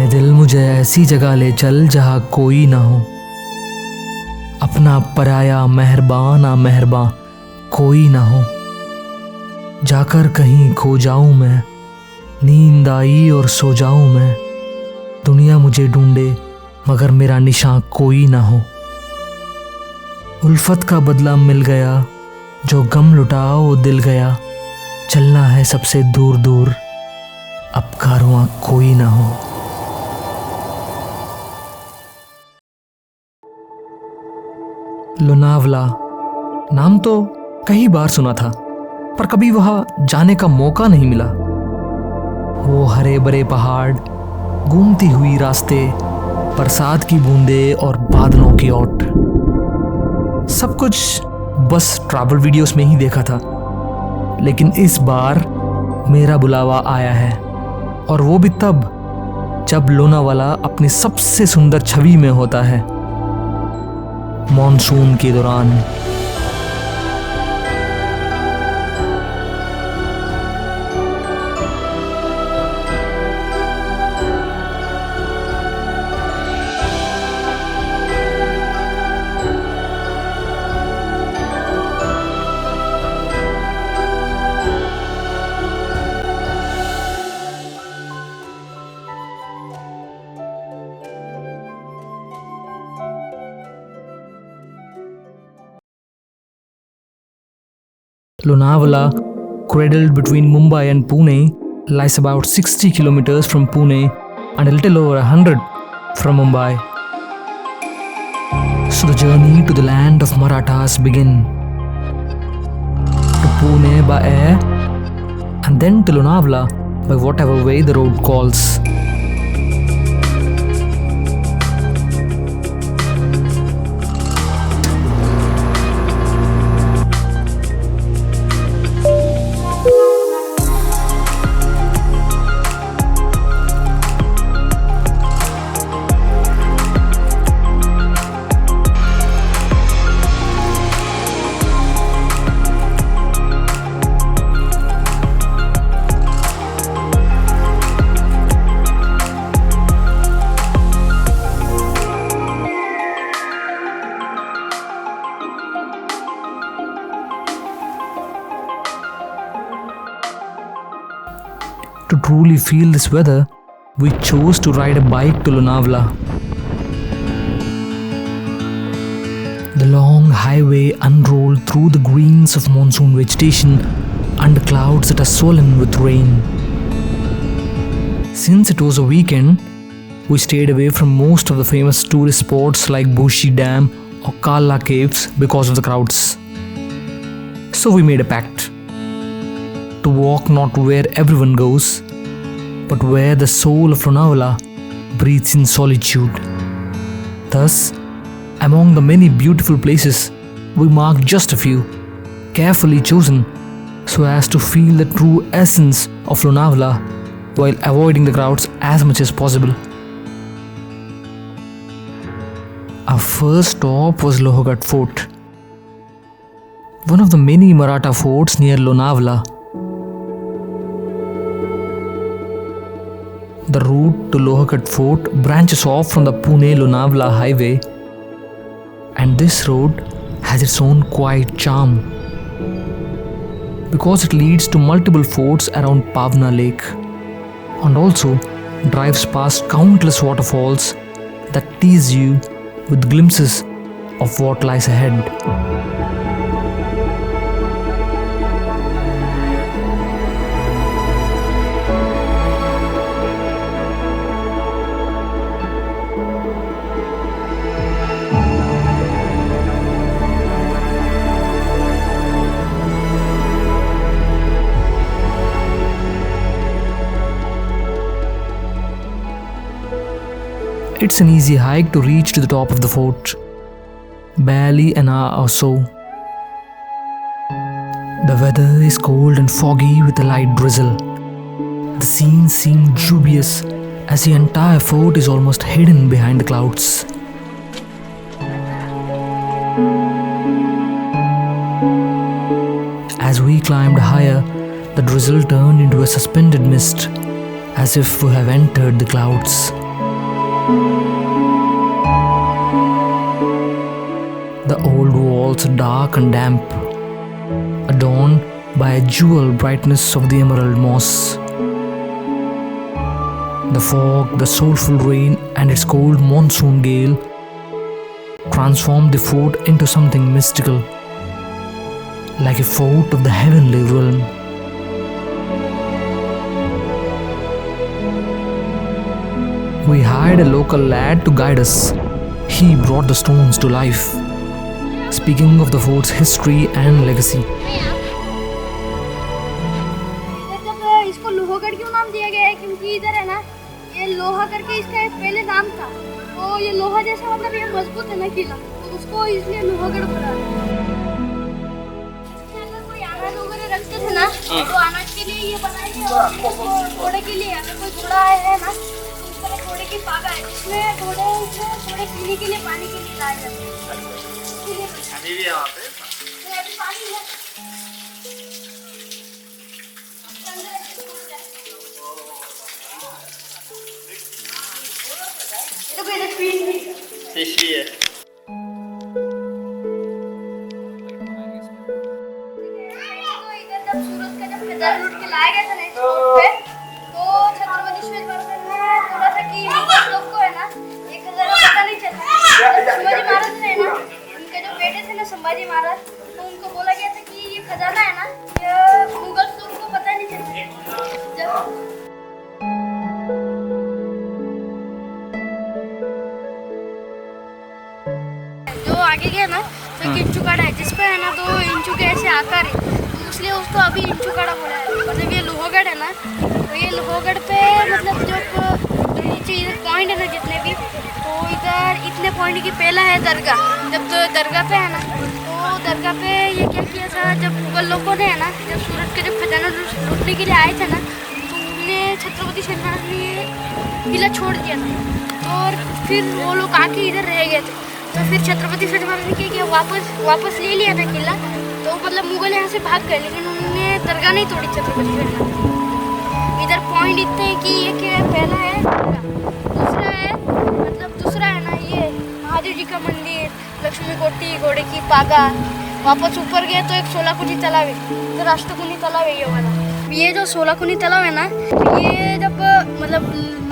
ए दिल मुझे ऐसी जगह ले चल जहाँ कोई ना हो, अपना पराया मेहरबान आ मेहरबान कोई ना हो। जाकर कहीं खो जाऊं मैं, नींद आई और सो जाऊं मैं, दुनिया मुझे ढूंढे मगर मेरा निशान कोई ना हो। उल्फत का बदला मिल गया, जो गम लुटा वो दिल गया, चलना है सबसे दूर दूर, अब कारवां कोई ना हो। लोनावला नाम तो कई बार सुना था, पर कभी वहां जाने का मौका नहीं मिला। वो हरे भरे पहाड़, घूमती हुई रास्ते, बरसात की बूंदें और बादलों की ओट, सब कुछ बस ट्रैवल वीडियोस में ही देखा था। लेकिन इस बार मेरा बुलावा आया है, और वो भी तब जब लोनावाला अपनी सबसे सुंदर छवि में होता है, मॉनसून के दौरान। Lonavala, cradled between Mumbai and Pune, lies about 60 kilometers from Pune and a little over 100 from Mumbai. So the journey to the land of Marathas begin. To Pune by air, and then to Lonavala by whatever way the road calls. To truly feel this weather, we chose to ride a bike to Lonavala. The long highway unrolled through the greens of monsoon vegetation under clouds that are swollen with rain. Since it was a weekend, we stayed away from most of the famous tourist spots like Bushi Dam or Kala Caves because of the crowds. So we made a pact to walk not where everyone goes, but where the soul of Lonavala breathes in solitude. Thus, among the many beautiful places, we marked just a few, carefully chosen so as to feel the true essence of Lonavala while avoiding the crowds as much as possible. Our first stop was Lohagad Fort, one of the many Maratha forts near Lonavala. The route to Lohagad Fort branches off from the Pune-Lonavala highway, and this road has its own quiet charm because it leads to multiple forts around Pawna Lake and also drives past countless waterfalls that tease you with glimpses of what lies ahead. It's an easy hike to reach to the top of the fort, barely an hour or so. The weather is cold and foggy with a light drizzle. The scene seemed dubious as the entire fort is almost hidden behind the clouds. As we climbed higher, the drizzle turned into a suspended mist, as if we have entered the clouds. The old walls are dark and damp, adorned by a jewel brightness of the emerald moss. The fog, the soulful rain, and its cold monsoon gale transformed the fort into something mystical, like a fort of the heavenly realm. We hired a local lad to guide us. He brought the stones to life, speaking of the fort's history and legacy. इसको लोहागढ़ क्यों नाम दिया गया है? क्योंकि इधर है ना, ये लोहा करके इसका पहले नाम था। तो ये लोहा जैसा मतलब ये मजबूत है ना किला, तो उसको इसलिए लोहागढ़ बोला। इसके अंदर कोई अनाज वगैरह रखते थे ना, तो अनाज के लिए ये बनाया गया। घोड़े के लिए अगर कोई घोड़ा है ना, तो उस पर घोड़े की पागा है, जिसमें घोड़े थोड़े पीने के लिए पानी के लिए लाए जाते हैं। अभी भी वहाँ पे अभी पानी है। फिश भी है। इधर जब सूरज का जब खदान लूट के लाया गया था ना इस रोड पे, तो छत्रपति शिवाजी महाराज ने बोला था कि मुगल लोग को है ना 1000 पता नहीं चला। शिवाजी महाराज ने ना उनके जो बेटे थे ना संभाजी महाराज, तो उनको बोला गया था कि ये खजाना है ना, ये मुगल लोग को पता नहीं चला। जो आगे गया ना, तो एक इंचुकाड़ा है जिसपे है ना 2 इंचू के ऐसे आकार है, तो इसलिए उसको अभी इंचुकाड़ा बोला है। मतलब ये लोहागढ़ है ना, तो ये लोहागढ़ पे मतलब जो नीचे इधर पॉइंट है ना जितने भी, तो इधर इतने पॉइंट की पहला है दरगाह। जब तो दरगाह पे है ना, तो दरगाह पे ये क्या किया था, जब मुगल लोगों ने है ना, जब सूरत के जब खजाना लूटने के लिए आए थे ना, तो उन्होंने छत्रपति शिवाजी महाराज ने ये किला छोड़ दिया था। और फिर वो लोग आके इधर रह गए थे, तो फिर छत्रपति शिवाजी महाराज ने क्या किया, वापस ले लिया था किला। तो मतलब मुगल यहाँ से भाग गए, लेकिन उन्होंने दरगाह नहीं तोड़ी छत्रपति शिवाजी महाराज। इधर पॉइंट इतने हैं कि ये क्या है, पहला है दूसरा है ना ये महादेव जी का मंदिर, लक्ष्मी कोठी, घोड़े की पागा। वापस ऊपर गए तो एक 16 कुनी तालाब है, तो राष्ट्रकुनी तालाब है ये वाला। ये जो 16 कुनी तालाब है ना, ये जब मतलब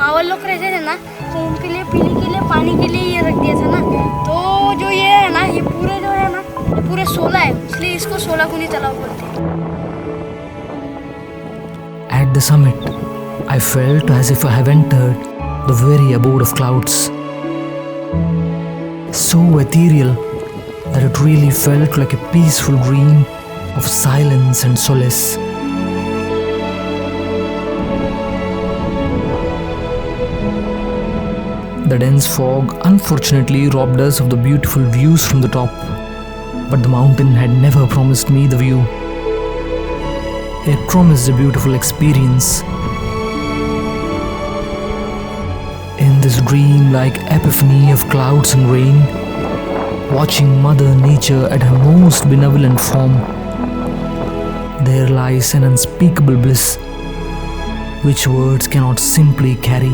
मावल लोग रहते थे ना, तो उनके लिए पीने के लिए पानी के लिए ये रख दिया था ना। तो जो ये है ना, ये पूरे जो है ना, ये पूरे 16 है, इसलिए इसको 16 कुनी तालाब बोलते हैं। At the summit, I felt as if I have entered the very abode of clouds. So ethereal that it really felt like a peaceful dream of silence and solace. The dense fog unfortunately robbed us of the beautiful views from the top, but the mountain had never promised me the view. It promised a beautiful experience. In this dream-like epiphany of clouds and rain, watching Mother Nature at her most benevolent form, there lies an unspeakable bliss which words cannot simply carry.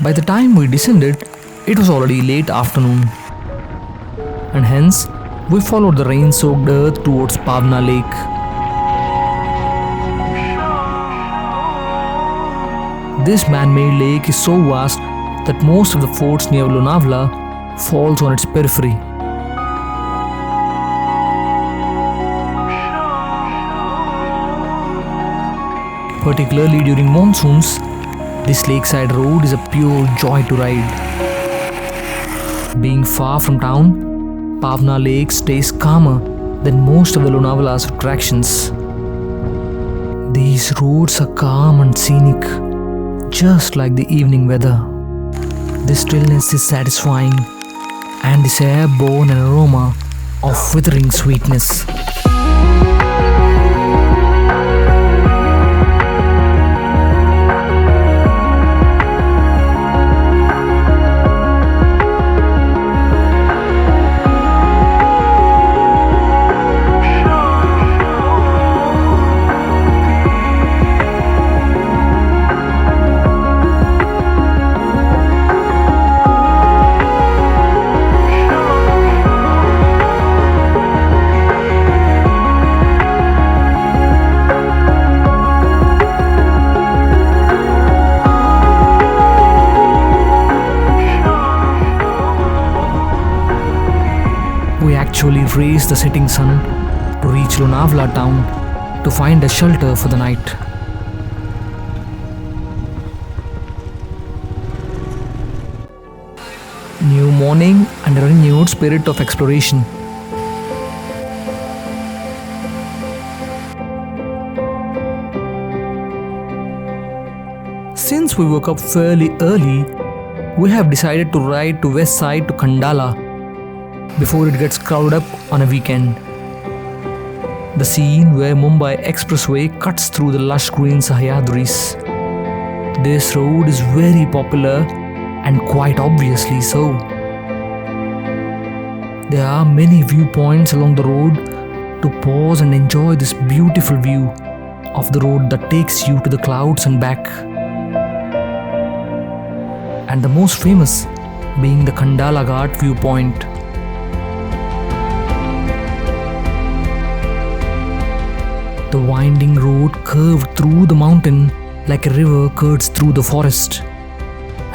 By the time we descended, it was already late afternoon, and hence we followed the rain-soaked earth towards Pawna Lake. This man-made lake is so vast that most of the forts near Lonavala falls on its periphery. Particularly during monsoons, this lakeside road is a pure joy to ride. Being far from town, Pawna Lake stays calmer than most of the Lonavala's attractions. These roads are calm and scenic, just like the evening weather. This stillness is satisfying, and this air borne an aroma of withering sweetness. trace the setting sun to reach Lonavala town to find a shelter for the night. New morning and a renewed spirit of exploration. Since we woke up fairly early, we have decided to ride to west side to Khandala before it gets crowded up on a weekend. The scene where Mumbai Expressway cuts through the lush green Sahyadris. This road is very popular and quite obviously so. There are many viewpoints along the road to pause and enjoy this beautiful view of the road that takes you to the clouds and back. And the most famous being the Khandala Ghat viewpoint. The winding road curved through the mountain like a river curves through the forest.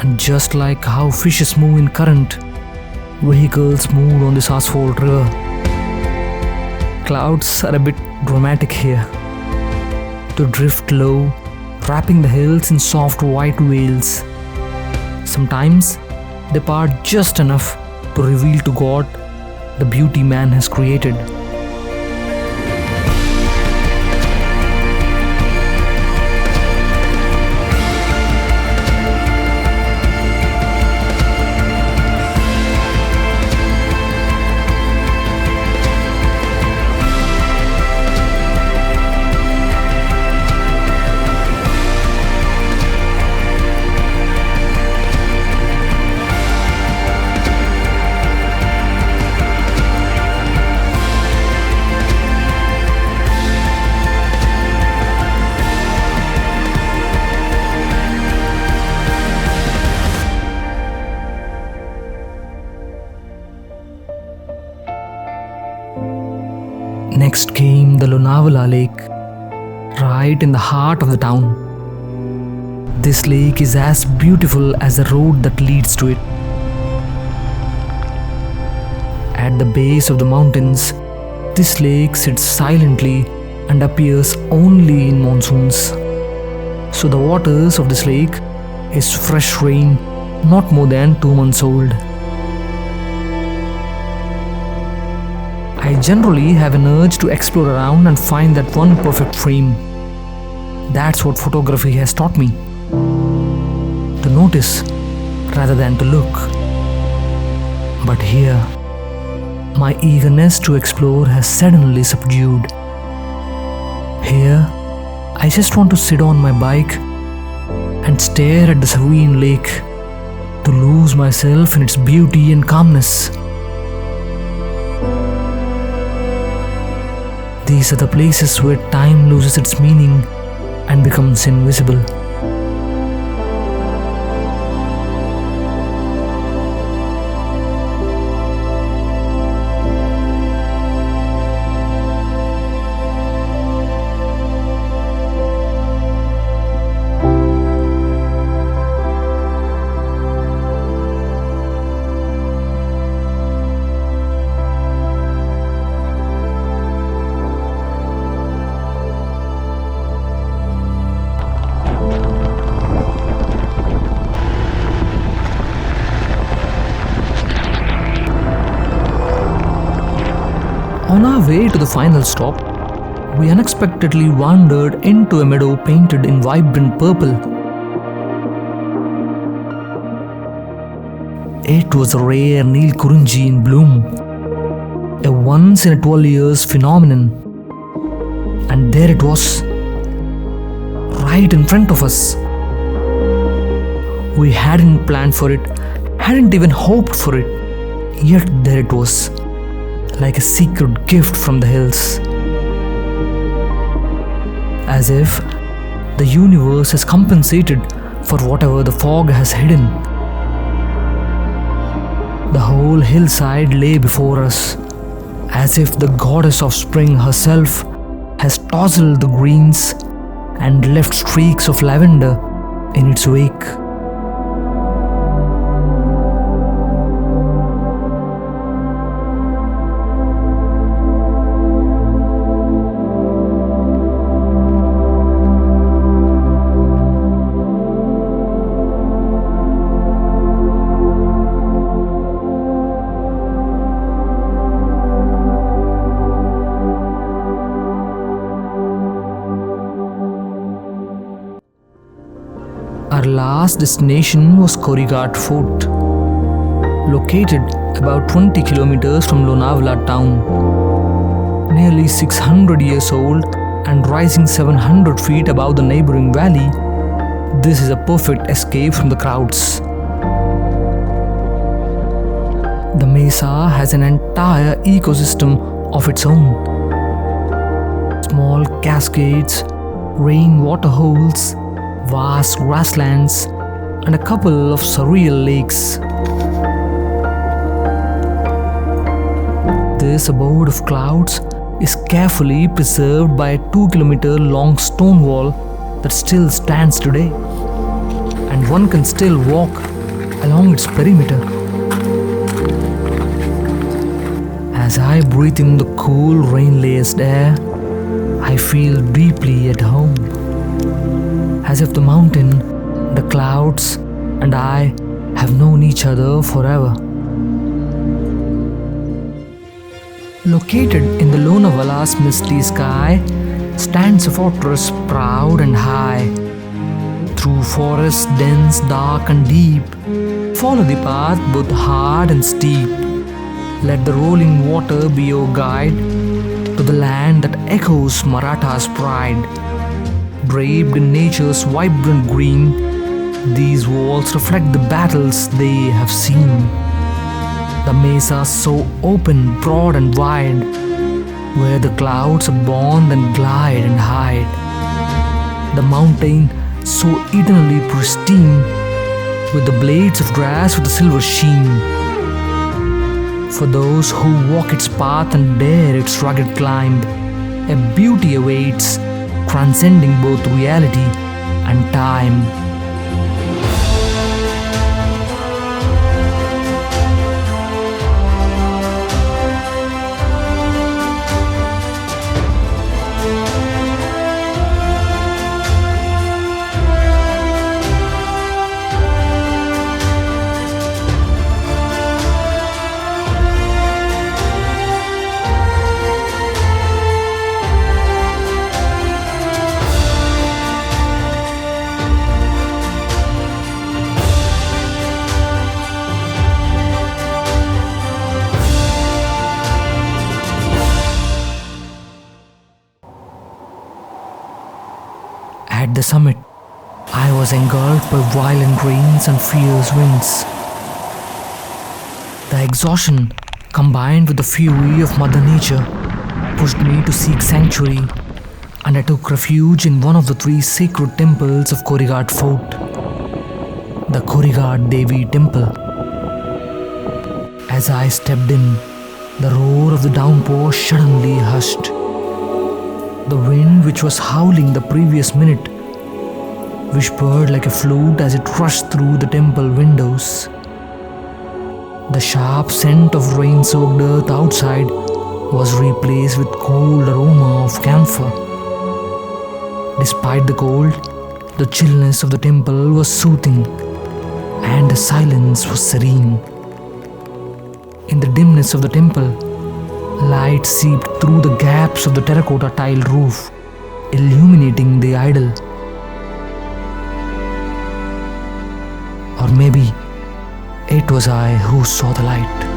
And just like how fishes move in current, vehicles move on this asphalt river. Clouds are a bit dramatic here. To drift low, wrapping the hills in soft white veils. Sometimes they part just enough to reveal to God the beauty man has created. Next came the Lonavala Lake, right in the heart of the town. This lake is as beautiful as the road that leads to it. At the base of the mountains, this lake sits silently and appears only in monsoons. So the waters of this lake is fresh rain, not more than 2 months old. I generally have an urge to explore around and find that one perfect frame. That's what photography has taught me. To notice rather than to look. But here, my eagerness to explore has suddenly subdued. Here, I just want to sit on my bike and stare at the serene lake, to lose myself in its beauty and calmness. These are the places where time loses its meaning and becomes invisible. On our way to the final stop, we unexpectedly wandered into a meadow painted in vibrant purple. It was a rare Neel Kurunji in bloom, a once in a 12 years phenomenon. And there it was, right in front of us. We hadn't planned for it, hadn't even hoped for it, yet there it was, like a secret gift from the hills. As if the universe has compensated for whatever the fog has hidden. The whole hillside lay before us, as if the goddess of spring herself has tousled the greens and left streaks of lavender in its wake. Our last destination was Korigad Fort, located about 20 kilometers from Lonavala town. Nearly 600 years old and rising 700 feet above the neighboring valley, this is a perfect escape from the crowds. The mesa has an entire ecosystem of its own. Small cascades, rainwater holes, vast grasslands, and a couple of surreal lakes. This abode of clouds is carefully preserved by a 2-kilometer long stone wall that still stands today, and one can still walk along its perimeter. As I breathe in the cool rain-laced air, I feel deeply at home, as if the mountain, the clouds, and I have known each other forever. Located in the Lonavala's misty sky stands a fortress proud and high. Through forests dense, dark and deep, follow the path both hard and steep. Let the rolling water be your guide to the land that echoes Maratha's pride. Draped in nature's vibrant green, these walls reflect the battles they have seen. The mesa so open, broad and wide, where the clouds are born and glide and hide. The mountain so eternally pristine, with the blades of grass with a silver sheen. For those who walk its path and dare its rugged climb, a beauty awaits, transcending both reality and time. At the summit, I was engulfed by violent rains and fierce winds. The exhaustion, combined with the fury of Mother Nature, pushed me to seek sanctuary, and I took refuge in one of the 3 sacred temples of Korigad Fort, the Korigad Devi Temple. As I stepped in, the roar of the downpour suddenly hushed. The wind, which was howling the previous minute, whispered like a flute as it rushed through the temple windows. The sharp scent of rain-soaked earth outside was replaced with cold aroma of camphor. Despite the cold, the chillness of the temple was soothing, and the silence was serene. In the dimness of the temple, light seeped through the gaps of the terracotta tiled roof, illuminating the idol. Or maybe it was I who saw the light.